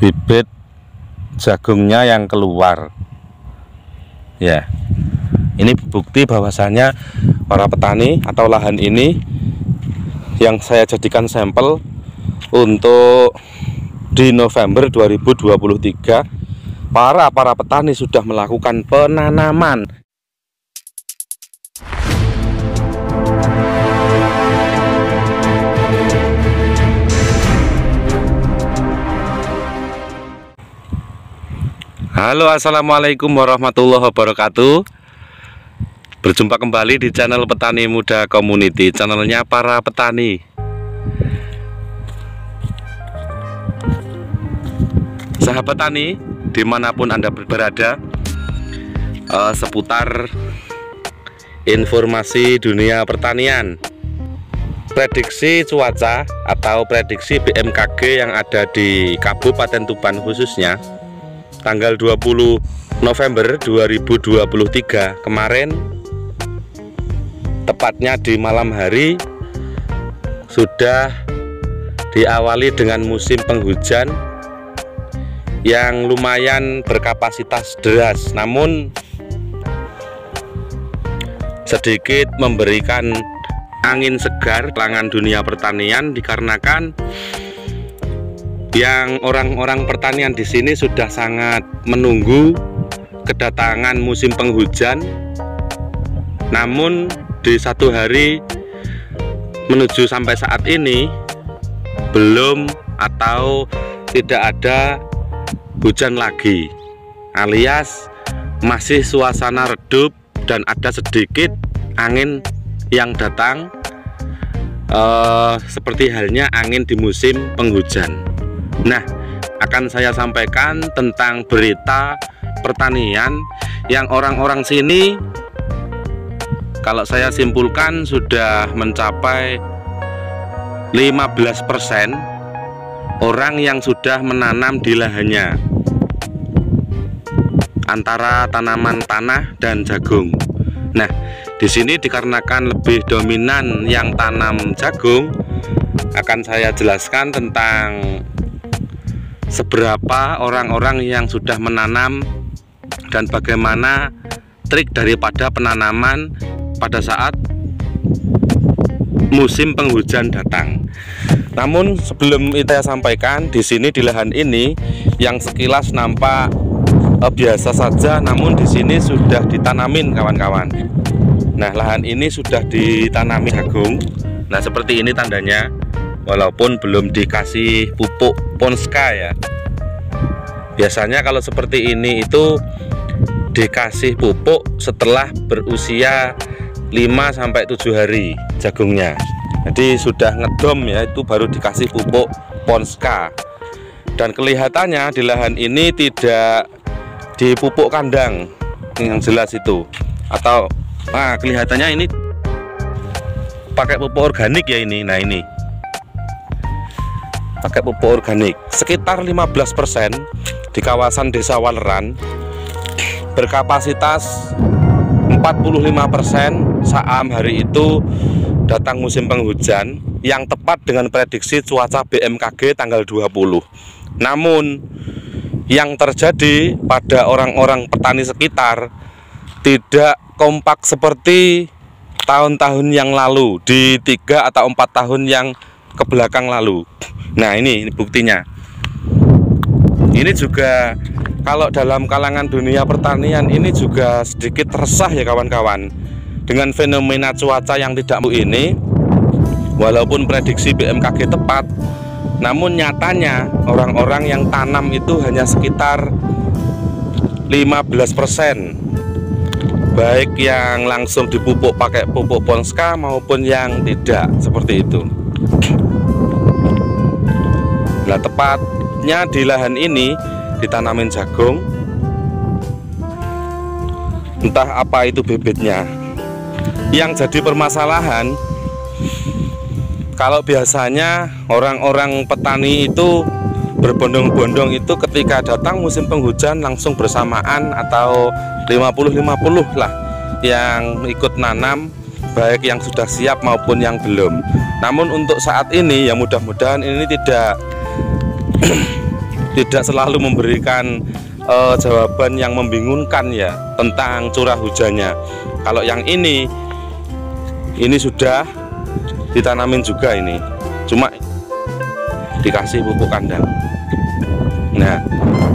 bibit jagungnya yang keluar. Ya, ini bukti bahwasanya para petani atau lahan ini yang saya jadikan sampel untuk di November 2023, para petani sudah melakukan penanaman. Halo, assalamualaikum warahmatullahi wabarakatuh. Berjumpa kembali di channel Petani Muda Community, channelnya para petani. Sahabat tani, dimanapun Anda berada, seputar informasi dunia pertanian, prediksi cuaca atau prediksi BMKG yang ada di Kabupaten Tuban khususnya, tanggal 20 November 2023 kemarin, tepatnya di malam hari, sudah diawali dengan musim penghujan yang lumayan berkapasitas deras, namun sedikit memberikan angin segar kalangan dunia pertanian, dikarenakan yang orang-orang pertanian di sini sudah sangat menunggu kedatangan musim penghujan. Namun di satu hari menuju sampai saat ini belum atau tidak ada hujan lagi, alias masih suasana redup dan ada sedikit angin yang datang, seperti halnya angin di musim penghujan. Nah, akan saya sampaikan tentang berita pertanian yang orang-orang sini, kalau saya simpulkan, sudah mencapai 15% orang yang sudah menanam di lahannya, antara tanaman tanah dan jagung. Nah, di sini dikarenakan lebih dominan yang tanam jagung, akan saya jelaskan tentang seberapa orang-orang yang sudah menanam dan bagaimana trik daripada penanaman pada saat musim penghujan datang. Namun sebelum itu saya sampaikan, di sini di lahan ini yang sekilas nampak biasa saja, namun di sini sudah ditanamin kawan-kawan. Nah, lahan ini sudah ditanami jagung. Nah, seperti ini tandanya, walaupun belum dikasih pupuk Ponska ya. Biasanya kalau seperti ini itu dikasih pupuk setelah berusia 5-7 hari jagungnya. Jadi sudah ngedom ya, itu baru dikasih pupuk Ponska. Dan kelihatannya di lahan ini tidak dipupuk kandang yang jelas itu, atau kelihatannya ini pakai pupuk organik ya ini. Nah, ini pakai pupuk organik sekitar 15% di kawasan Desa Waleran, berkapasitas 45% saat hari itu datang musim penghujan yang tepat dengan prediksi cuaca BMKG tanggal 20. Namun yang terjadi pada orang-orang petani sekitar tidak kompak seperti tahun-tahun yang lalu, di 3 atau 4 tahun yang kebelakang lalu. Nah, ini buktinya. Ini juga kalau dalam kalangan dunia pertanian ini juga sedikit resah ya kawan-kawan, dengan fenomena cuaca yang tidak ini. Walaupun prediksi BMKG tepat, namun nyatanya orang-orang yang tanam itu hanya sekitar 15%, baik yang langsung dipupuk pakai pupuk Ponska maupun yang tidak, seperti itu. Nah, tepatnya di lahan ini ditanamin jagung, entah apa itu bibitnya. Yang jadi permasalahan, kalau biasanya orang-orang petani itu berbondong-bondong itu ketika datang musim penghujan langsung bersamaan atau 50-50 lah yang ikut nanam, baik yang sudah siap maupun yang belum. Namun untuk saat ini ya mudah-mudahan ini tidak tidak selalu memberikan jawaban yang membingungkan ya tentang curah hujannya. Kalau yang ini sudah ditanamin juga, ini cuma dikasih pupuk kandang. Nah,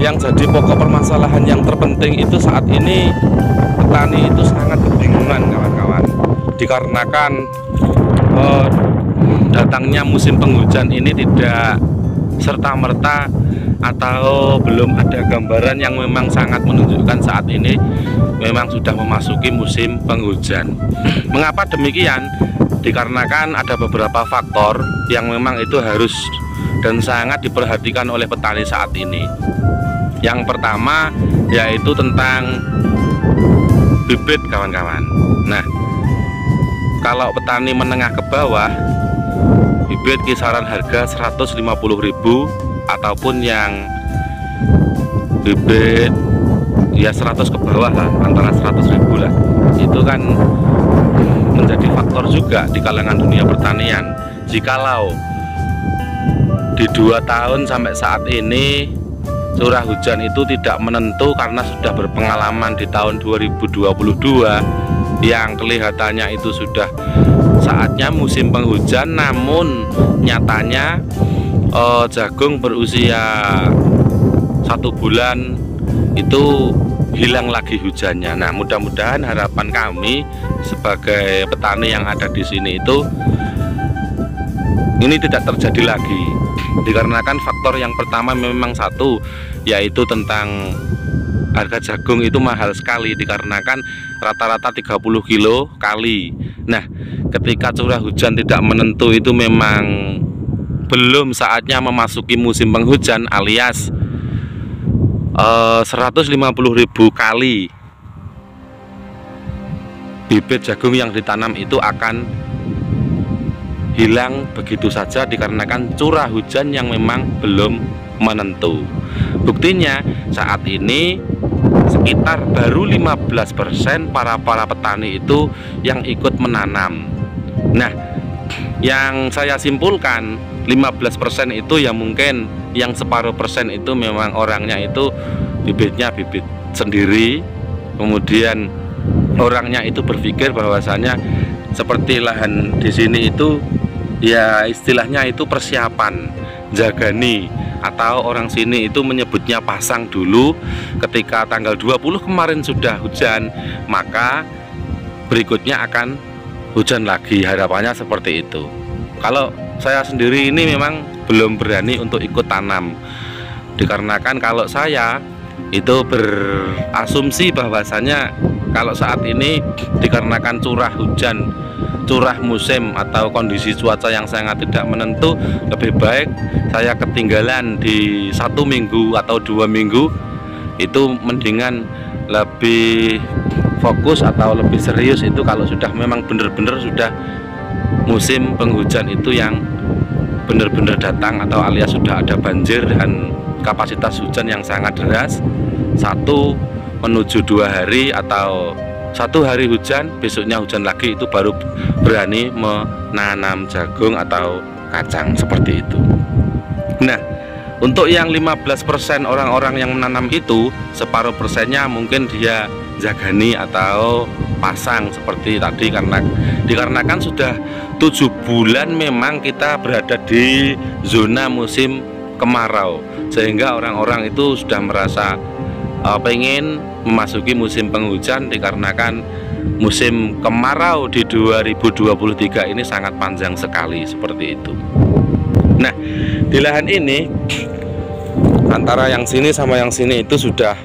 yang jadi pokok permasalahan yang terpenting itu saat ini petani itu sangat kebingungan kawan-kawan, dikarenakan datangnya musim penghujan ini tidak serta-merta atau belum ada gambaran yang memang sangat menunjukkan saat ini memang sudah memasuki musim penghujan. Mengapa demikian? Dikarenakan ada beberapa faktor yang memang itu harus dan sangat diperhatikan oleh petani saat ini. Yang pertama yaitu tentang bibit kawan-kawan. Nah, kalau petani menengah ke bawah, bibit kisaran harga 150.000, ataupun yang bibit ya 100 ke bawah lah, antara 100.000 lah, itu kan menjadi faktor juga di kalangan dunia pertanian. Jikalau di 2 tahun sampai saat ini curah hujan itu tidak menentu karena sudah berpengalaman di tahun 2022 yang kelihatannya itu sudah saatnya musim penghujan, namun nyatanya jagung berusia 1 bulan itu hilang lagi hujannya. Nah, mudah-mudahan harapan kami sebagai petani yang ada di sini itu ini tidak terjadi lagi, dikarenakan faktor yang pertama memang satu, yaitu tentang harga jagung itu mahal sekali, dikarenakan rata-rata 30 kilo kali. Nah, ketika curah hujan tidak menentu itu memang belum saatnya memasuki musim penghujan, alias 150.000 kali bibit jagung yang ditanam itu akan hilang begitu saja dikarenakan curah hujan yang memang belum menentu. Buktinya saat ini sekitar baru 15% para petani itu yang ikut menanam. Nah, yang saya simpulkan 15% itu ya mungkin yang separuh persen itu memang orangnya itu bibitnya bibit sendiri, kemudian orangnya itu berpikir bahwasanya seperti lahan di sini itu ya istilahnya itu persiapan jagani, atau orang sini itu menyebutnya pasang dulu. Ketika tanggal 20 kemarin sudah hujan, maka berikutnya akan hujan lagi, harapannya seperti itu. Kalau saya sendiri ini memang belum berani untuk ikut tanam, dikarenakan kalau saya itu berasumsi bahwasanya kalau saat ini dikarenakan curah hujan, curah musim atau kondisi cuaca yang sangat tidak menentu, lebih baik saya ketinggalan di 1 minggu atau 2 minggu, itu mendingan lebih fokus atau lebih serius itu kalau sudah memang benar-benar sudah musim penghujan itu yang benar-benar datang, atau alias sudah ada banjir dan kapasitas hujan yang sangat deras, 1 menuju 2 hari atau 1 hari hujan, besoknya hujan lagi, itu baru berani menanam jagung atau kacang seperti itu. Nah, untuk yang 15% orang-orang yang menanam itu, separuh persennya mungkin dia jagani atau pasang seperti tadi, karena dikarenakan sudah 7 bulan memang kita berada di zona musim kemarau, sehingga orang-orang itu sudah merasa pengen memasuki musim penghujan, dikarenakan musim kemarau di 2023 ini sangat panjang sekali seperti itu. Nah, di lahan ini antara yang sini sama yang sini itu sudah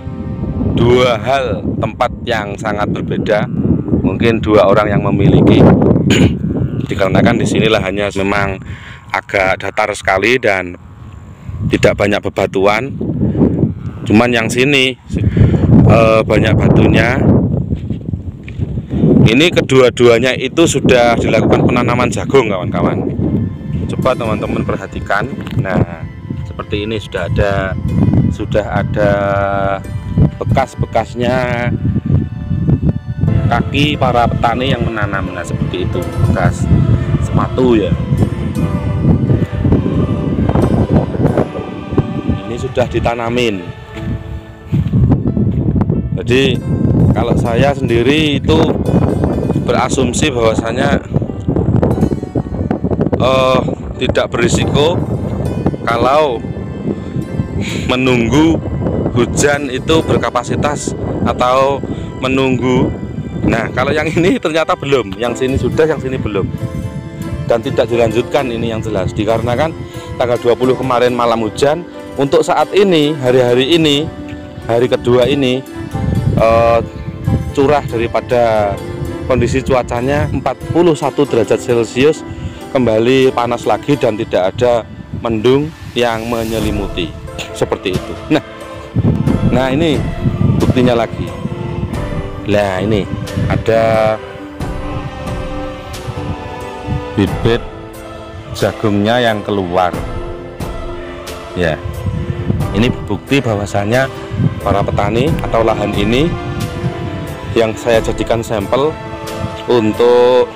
2 hal tempat yang sangat berbeda, mungkin 2 orang yang memiliki dikarenakan di sini lahannya memang agak datar sekali dan tidak banyak bebatuan. Cuman yang sini banyak batunya. Ini kedua-duanya itu sudah dilakukan penanaman jagung kawan-kawan. Coba teman-teman perhatikan. Nah, seperti ini sudah ada bekas-bekasnya kaki para petani yang menanam. Nah, seperti itu, bekas sepatu ya. ini sudah ditanamin. Jadi kalau saya sendiri itu berasumsi bahwasanya tidak berisiko kalau menunggu hujan itu berkapasitas atau menunggu. Nah, kalau yang ini ternyata belum, yang sini sudah, yang sini belum, dan tidak dilanjutkan. Ini yang jelas dikarenakan tanggal 20 kemarin malam hujan. Untuk saat ini, hari-hari ini, hari kedua ini, curah daripada kondisi cuacanya 41 derajat Celcius, kembali panas lagi dan tidak ada mendung yang menyelimuti seperti itu. Nah ini buktinya lagi. Nah ini ada bibit jagungnya yang keluar ya. Ini bukti bahwasanya para petani atau lahan ini yang saya jadikan sampel untuk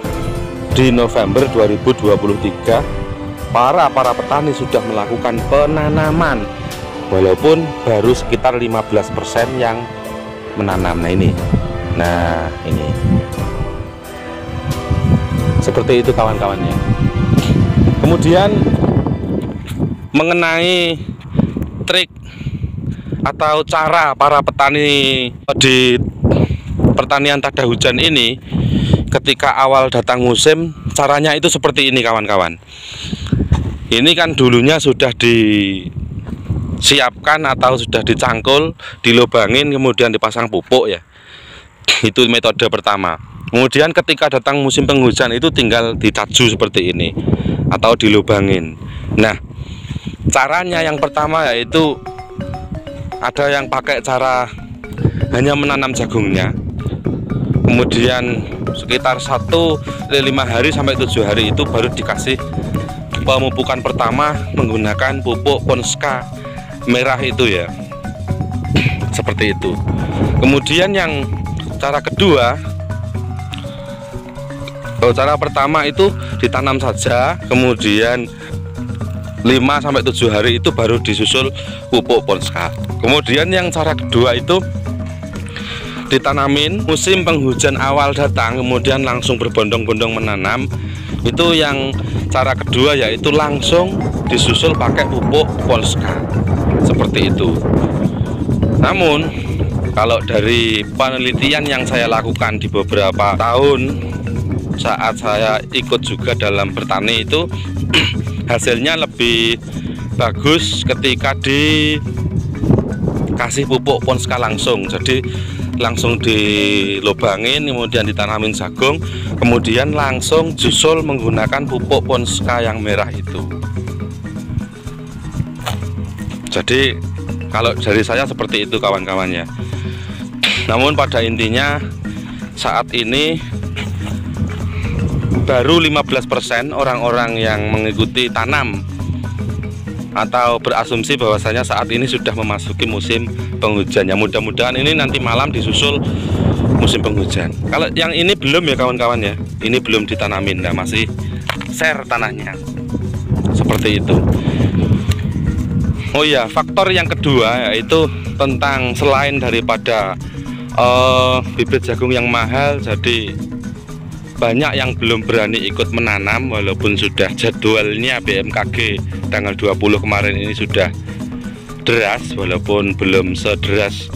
di November 2023, para petani sudah melakukan penanaman walaupun baru sekitar 15% yang menanam. Nah ini seperti itu kawan-kawannya. Kemudian mengenai trik atau cara para petani di pertanian tada hujan ini ketika awal datang musim, caranya itu seperti ini kawan-kawan. Ini kan dulunya sudah disiapkan atau sudah dicangkul, dilobangin, kemudian dipasang pupuk ya. Itu metode pertama. Kemudian ketika datang musim penghujan itu tinggal ditaju seperti ini atau dilobangin. Nah, caranya yang pertama yaitu ada yang pakai cara hanya menanam jagungnya, kemudian sekitar 5 hari sampai 7 hari itu baru dikasih pemupukan pertama menggunakan pupuk Ponska merah itu ya, seperti itu. Kemudian yang cara kedua, cara pertama itu ditanam saja, kemudian 5 sampai 7 hari itu baru disusul pupuk Ponska. Kemudian yang cara kedua itu ditanamin, musim penghujan awal datang kemudian langsung berbondong-bondong menanam. Itu yang cara kedua, yaitu langsung disusul pakai pupuk Polska seperti itu. Namun kalau dari penelitian yang saya lakukan di beberapa tahun saat saya ikut juga dalam bertani itu hasilnya lebih bagus ketika dikasih pupuk Ponska langsung. Jadi langsung dilobangin, kemudian ditanamin jagung, kemudian langsung susul menggunakan pupuk Ponska yang merah itu. Jadi kalau dari saya seperti itu kawan-kawannya. Namun pada intinya saat ini baru 15% orang-orang yang mengikuti tanam atau berasumsi bahwasanya saat ini sudah memasuki musim penghujannya. Mudah-mudahan ini nanti malam disusul musim penghujan. Kalau yang ini belum ya kawan-kawan ya, ini belum ditanamin, nah masih share tanahnya seperti itu. Oh ya, faktor yang kedua yaitu tentang selain daripada bibit jagung yang mahal, jadi banyak yang belum berani ikut menanam walaupun sudah jadwalnya BMKG tanggal 20 kemarin ini sudah deras, walaupun belum sederas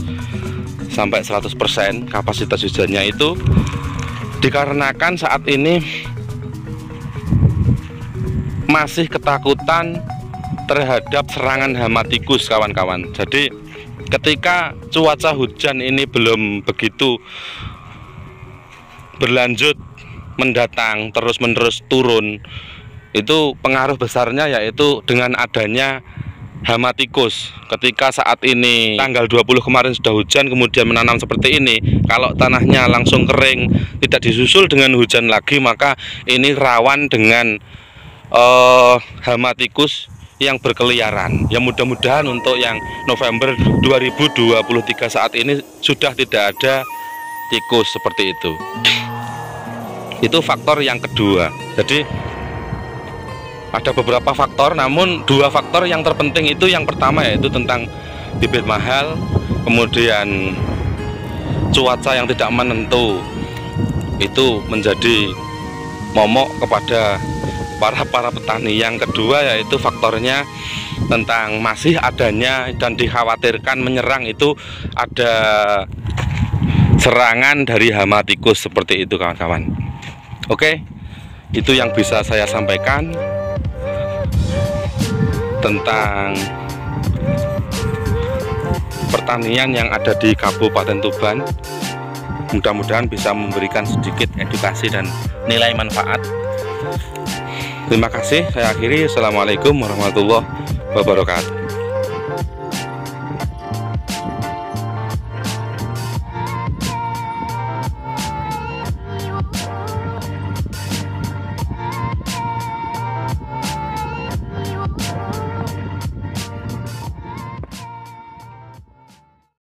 sampai 100% kapasitas hujannya itu, dikarenakan saat ini masih ketakutan terhadap serangan hama tikus kawan-kawan. Jadi ketika cuaca hujan ini belum begitu berlanjut mendatang terus-menerus turun, itu pengaruh besarnya yaitu dengan adanya hama tikus. Ketika saat ini tanggal 20 kemarin sudah hujan kemudian menanam seperti ini, kalau tanahnya langsung kering tidak disusul dengan hujan lagi, maka ini rawan dengan hama tikus yang berkeliaran. Ya mudah-mudahan untuk yang November 2023 saat ini sudah tidak ada tikus seperti itu. Itu faktor yang kedua. Jadi Ada beberapa faktor, namun 2 faktor yang terpenting itu yang pertama yaitu tentang bibit mahal, kemudian cuaca yang tidak menentu. Itu menjadi momok kepada para petani. Yang kedua yaitu faktornya tentang masih adanya dan dikhawatirkan menyerang, itu ada serangan dari hama tikus seperti itu kawan-kawan. Oke, itu yang bisa saya sampaikan tentang pertanian yang ada di Kabupaten Tuban. Mudah-mudahan bisa memberikan sedikit edukasi dan nilai manfaat. Terima kasih, saya akhiri. Assalamualaikum warahmatullahi wabarakatuh.